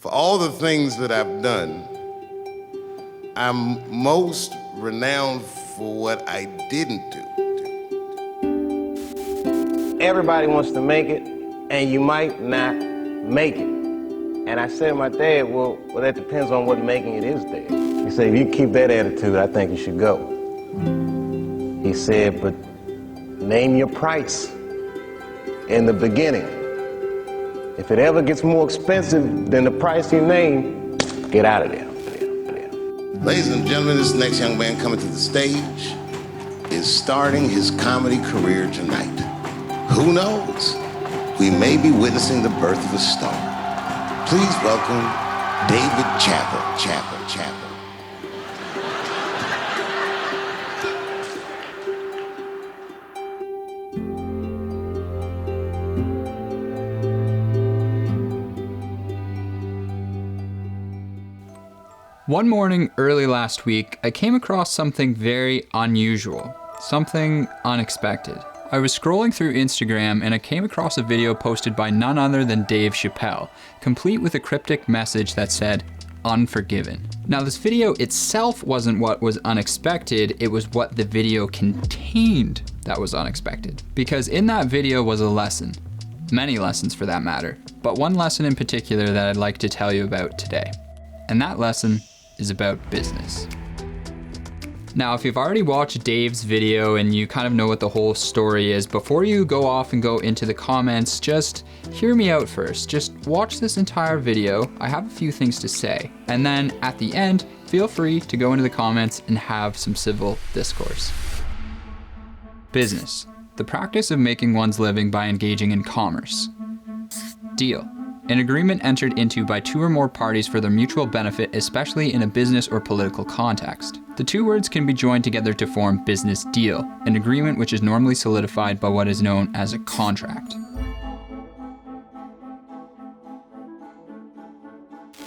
For all the things that I've done, I'm most renowned for what I didn't do. Everybody wants to make it, and you might not make it. And I said to my dad, well, that depends on what making it is, Dad. He said, if you keep that attitude, I think you should go. He said, but name your price in the beginning. If it ever gets more expensive than the price you name, get out of there. Ladies and gentlemen, this next young man coming to the stage is starting his comedy career tonight. Who knows? We may be witnessing the birth of a star. Please welcome David Chappelle. One morning early last week, I came across something very unusual, something unexpected. I was scrolling through Instagram and I came across a video posted by none other than Dave Chappelle, complete with a cryptic message that said, Unforgiven. Now this video itself wasn't what was unexpected, it was what the video contained that was unexpected. Because in that video was a lesson, many lessons for that matter, but one lesson in particular that I'd like to tell you about today. And that lesson is about business. Now, if you've already watched Dave's video and you kind of know what the whole story is, before you go off and go into the comments, just hear me out first. Just watch this entire video. I have a few things to say. And then at the end, feel free to go into the comments and have some civil discourse. Business, the practice of making one's living by engaging in commerce. Deal, an agreement entered into by two or more parties for their mutual benefit, especially in a business or political context. The two words can be joined together to form business deal, an agreement which is normally solidified by what is known as a contract.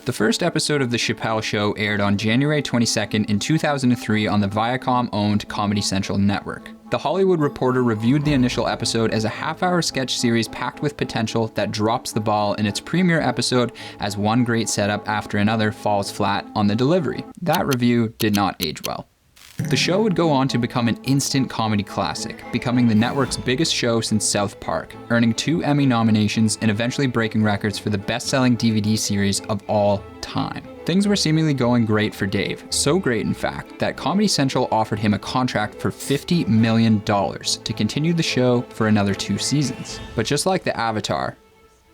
The first episode of The Chapelle Show aired on January 22nd in 2003 on the Viacom-owned Comedy Central network. The Hollywood Reporter reviewed the initial episode as a half-hour sketch series packed with potential that drops the ball in its premiere episode as one great setup after another falls flat on the delivery. That review did not age well. The show would go on to become an instant comedy classic, becoming the network's biggest show since South Park, earning 2 Emmy nominations and eventually breaking records for the best-selling DVD series of all time. Things were seemingly going great for Dave, so great in fact, that Comedy Central offered him a contract for $50 million to continue the show for another 2 seasons. But just like the Avatar,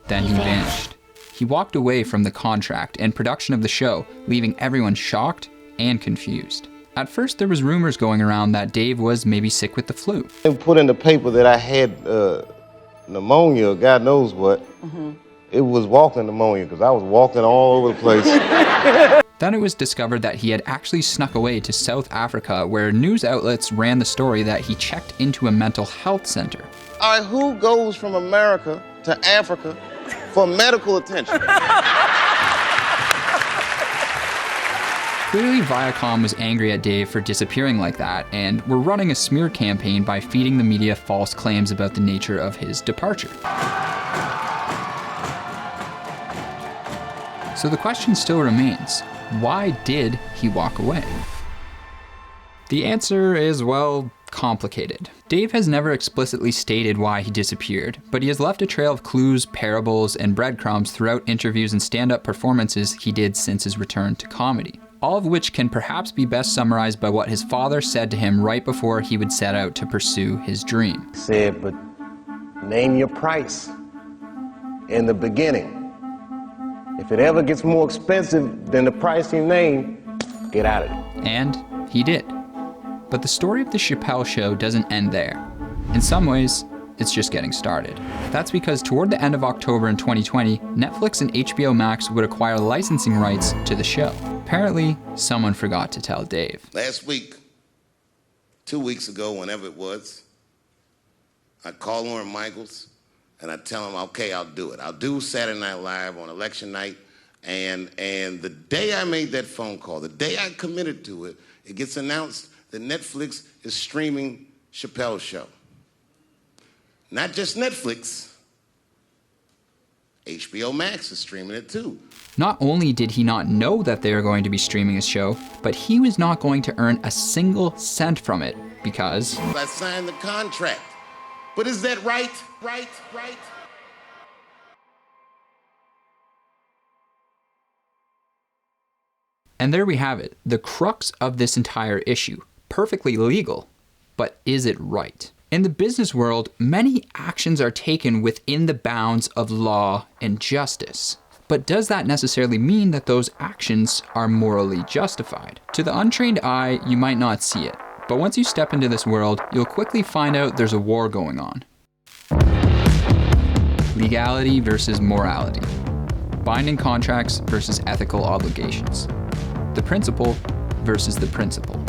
then he vanished. He walked away from the contract and production of the show, leaving everyone shocked and confused. At first, there was rumors going around that Dave was maybe sick with the flu. They put in the paper that I had pneumonia, God knows what. It was walking pneumonia, because I was walking all over the place. Then it was discovered that he had actually snuck away to South Africa, where news outlets ran the story that he checked into a mental health center. All right, who goes from America to Africa for medical attention? Clearly, Viacom was angry at Dave for disappearing like that, and were running a smear campaign by feeding the media false claims about the nature of his departure. So the question still remains, why did he walk away? The answer is, well, complicated. Dave has never explicitly stated why he disappeared, but he has left a trail of clues, parables, and breadcrumbs throughout interviews and stand-up performances he did since his return to comedy. All of which can perhaps be best summarized by what his father said to him right before he would set out to pursue his dream. He said, but name your price in the beginning. If it ever gets more expensive than the price you name, get out of it. And he did. But the story of The Chapelle Show doesn't end there. In some ways, it's just getting started. That's because toward the end of October in 2020, Netflix and HBO Max would acquire licensing rights to the show. Apparently, someone forgot to tell Dave. Last week, 2 weeks ago, whenever it was, I call Lauren Michaels and I tell him, okay, I'll do it. I'll do Saturday Night Live on election night. And the day I made that phone call, the day I committed to it, it gets announced that Netflix is streaming Chapelle Show. Not just Netflix, HBO Max is streaming it too. Not only did he not know that they were going to be streaming his show, but he was not going to earn a single cent from it because I signed the contract. But is that right? Right? And there we have it, the crux of this entire issue. Perfectly legal, but is it right? In the business world, many actions are taken within the bounds of law and justice. But does that necessarily mean that those actions are morally justified? To the untrained eye, you might not see it. But once you step into this world, you'll quickly find out there's a war going on. Legality versus morality. Binding contracts versus ethical obligations. The principle versus the principle.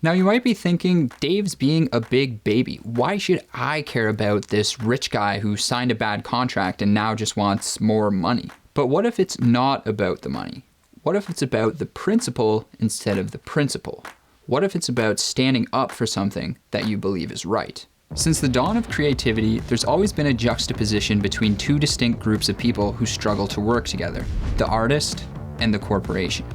Now you might be thinking, Dave's being a big baby. Why should I care about this rich guy who signed a bad contract and now just wants more money? But what if it's not about the money? What if it's about the principle instead of the principle? What if it's about standing up for something that you believe is right? Since the dawn of creativity, there's always been a juxtaposition between two distinct groups of people who struggle to work together, the artist and the corporation.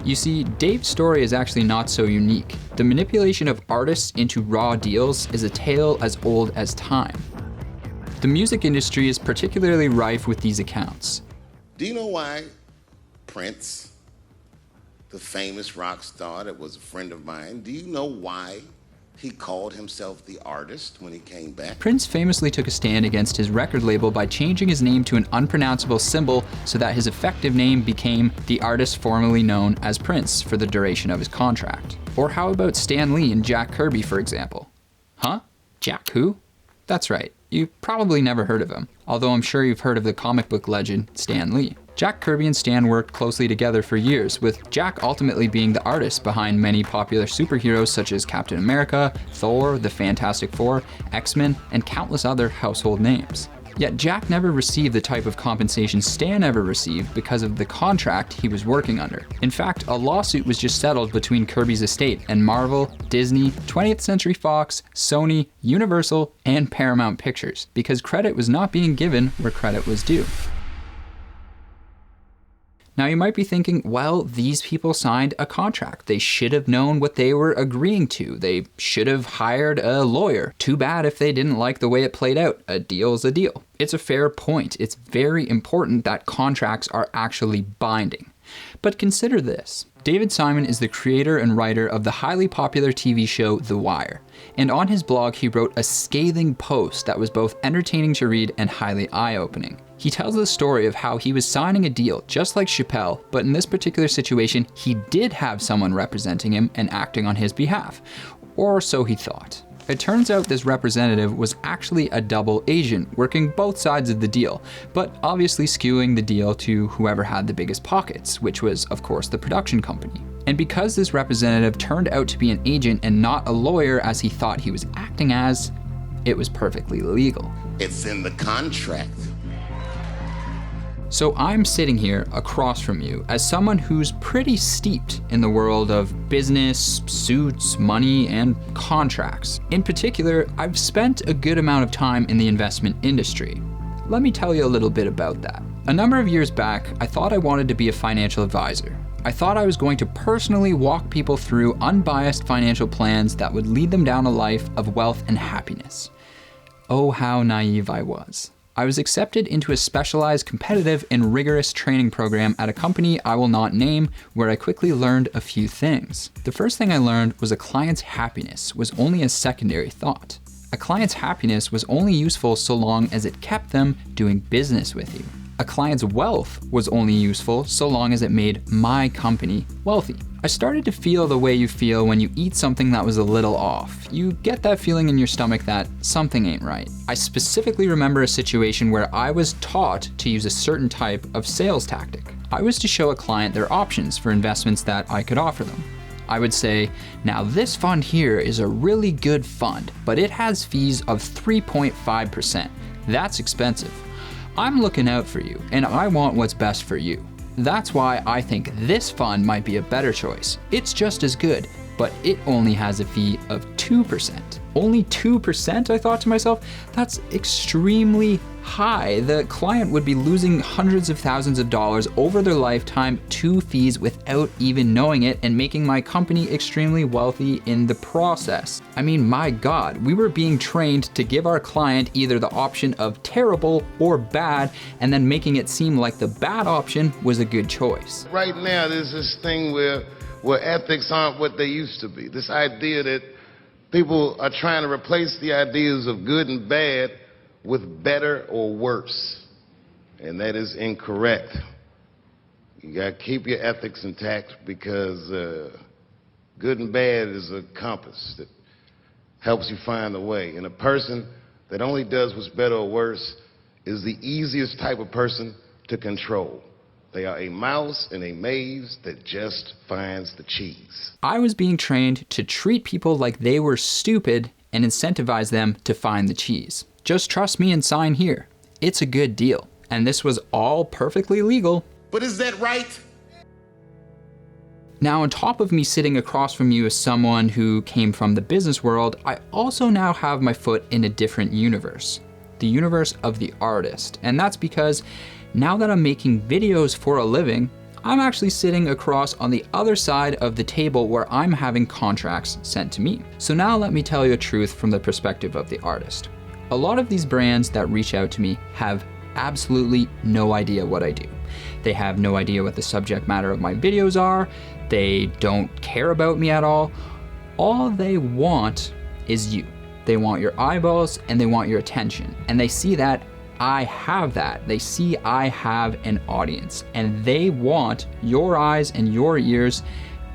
You see, Dave's story is actually not so unique. The manipulation of artists into raw deals is a tale as old as time. The music industry is particularly rife with these accounts. Do you know why Prince, the famous rock star that was a friend of mine, do you know why he called himself the artist when he came back? Prince famously took a stand against his record label by changing his name to an unpronounceable symbol so that his effective name became the artist formerly known as Prince for the duration of his contract. Or how about Stan Lee and Jack Kirby, for example? Huh? Jack who? That's right, you've probably never heard of him, although I'm sure you've heard of the comic book legend Stan Lee. Jack Kirby and Stan worked closely together for years, with Jack ultimately being the artist behind many popular superheroes such as Captain America, Thor, the Fantastic Four, X-Men, and countless other household names. Yet Jack never received the type of compensation Stan ever received because of the contract he was working under. In fact, a lawsuit was just settled between Kirby's estate and Marvel, Disney, 20th Century Fox, Sony, Universal, and Paramount Pictures, because credit was not being given where credit was due. Now you might be thinking, well, these people signed a contract. They should have known what they were agreeing to. They should have hired a lawyer. Too bad if they didn't like the way it played out. A deal's a deal. It's a fair point. It's very important that contracts are actually binding. But consider this. David Simon is the creator and writer of the highly popular TV show The Wire. And on his blog, he wrote a scathing post that was both entertaining to read and highly eye-opening. He tells the story of how he was signing a deal just like Chapelle, but in this particular situation, he did have someone representing him and acting on his behalf. Or so he thought. It turns out this representative was actually a double agent working both sides of the deal, but obviously skewing the deal to whoever had the biggest pockets, which was, of course, the production company. And because this representative turned out to be an agent and not a lawyer as he thought he was acting as, it was perfectly legal. It's in the contract. So I'm sitting here across from you as someone who's pretty steeped in the world of business, suits, money, and contracts. In particular, I've spent a good amount of time in the investment industry. Let me tell you a little bit about that. A number of years back, I thought I wanted to be a financial advisor. I thought I was going to personally walk people through unbiased financial plans that would lead them down a life of wealth and happiness. Oh, how naive I was. I was accepted into a specialized, competitive, and rigorous training program at a company I will not name, where I quickly learned a few things. The first thing I learned was a client's happiness was only a secondary thought. A client's happiness was only useful so long as it kept them doing business with you. A client's wealth was only useful so long as it made my company wealthy. I started to feel the way you feel when you eat something that was a little off. You get that feeling in your stomach that something ain't right. I specifically remember a situation where I was taught to use a certain type of sales tactic. I was to show a client their options for investments that I could offer them. I would say, now this fund here is a really good fund, but it has fees of 3.5%. That's expensive. I'm looking out for you, and I want what's best for you. That's why I think this fund might be a better choice. It's just as good, but it only has a fee of 2%. Only 2%, I thought to myself, that's extremely high. The client would be losing hundreds of thousands of dollars over their lifetime to fees without even knowing it, and making my company extremely wealthy in the process. I mean, my God, we were being trained to give our client either the option of terrible or bad, and then making it seem like the bad option was a good choice. Right now, there's this thing where ethics aren't what they used to be. This idea that people are trying to replace the ideas of good and bad with better or worse. And that is incorrect. You gotta keep your ethics intact, because good and bad is a compass that helps you find the way. And a person that only does what's better or worse is the easiest type of person to control. They are a mouse in a maze that just finds the cheese. I was being trained to treat people like they were stupid and incentivize them to find the cheese. Just trust me and sign here. It's a good deal. And this was all perfectly legal. But is that right? Now, on top of me sitting across from you as someone who came from the business world, I also now have my foot in a different universe. The universe of the artist. And that's because now that I'm making videos for a living, I'm actually sitting across on the other side of the table where I'm having contracts sent to me. So now let me tell you a truth from the perspective of the artist. A lot of these brands that reach out to me have absolutely no idea what I do. They have no idea what the subject matter of my videos are. They don't care about me at all. All they want is you. They want your eyeballs and they want your attention. And they see that I have that. They see I have an audience, and they want your eyes and your ears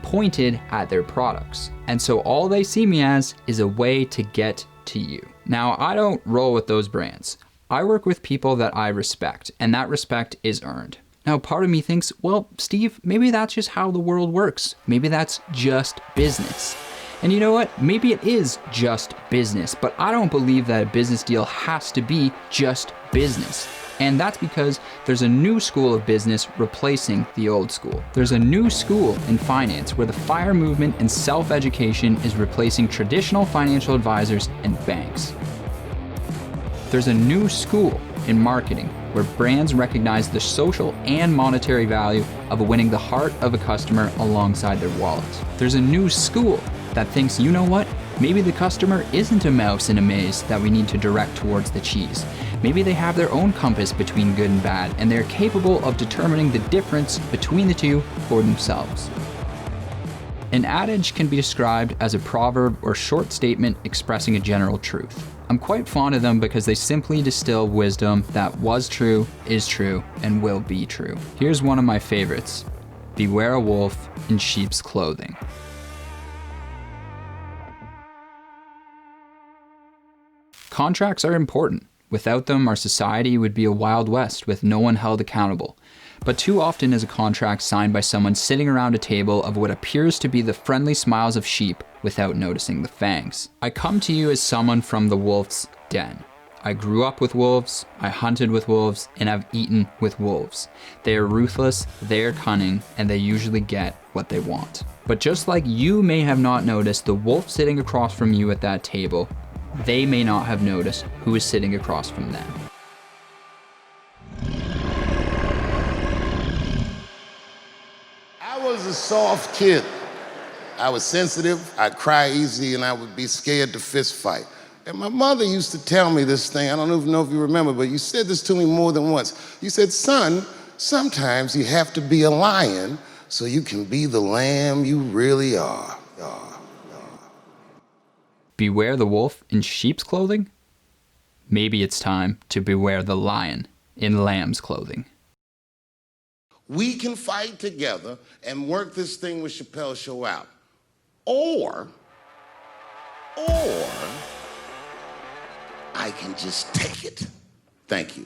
pointed at their products. And so all they see me as is a way to get to you. Now, I don't roll with those brands. I work with people that I respect, and that respect is earned. Now, part of me thinks, well, Steve, maybe that's just how the world works. Maybe that's just business. And you know what? Maybe it is just business, but I don't believe that a business deal has to be just business. And that's because there's a new school of business replacing the old school. There's a new school in finance where the FIRE movement and self-education is replacing traditional financial advisors and banks. There's a new school in marketing where brands recognize the social and monetary value of winning the heart of a customer alongside their wallet. There's a new school that thinks, you know what? Maybe the customer isn't a mouse in a maze that we need to direct towards the cheese. Maybe they have their own compass between good and bad, and they're capable of determining the difference between the two for themselves. An adage can be described as a proverb or short statement expressing a general truth. I'm quite fond of them because they simply distill wisdom that was true, is true, and will be true. Here's one of my favorites. Beware a wolf in sheep's clothing. Contracts are important. Without them, our society would be a wild west with no one held accountable. But too often is a contract signed by someone sitting around a table of what appears to be the friendly smiles of sheep without noticing the fangs. I come to you as someone from the wolf's den. I grew up with wolves, I hunted with wolves, and I've eaten with wolves. They are ruthless, they are cunning, and they usually get what they want. But just like you may have not noticed the wolf sitting across from you at that table, they may not have noticed who is sitting across from them. I was a soft kid. I was sensitive, I'd cry easy, and I would be scared to fist fight. And my mother used to tell me this thing, I don't even know if you remember, but you said this to me more than once. You said, son, sometimes you have to be a lion so you can be the lamb you really are. Beware the wolf in sheep's clothing? Maybe it's time to beware the lion in lamb's clothing. We can fight together and work this thing with Chapelle Show out. Or I can just take it. Thank you.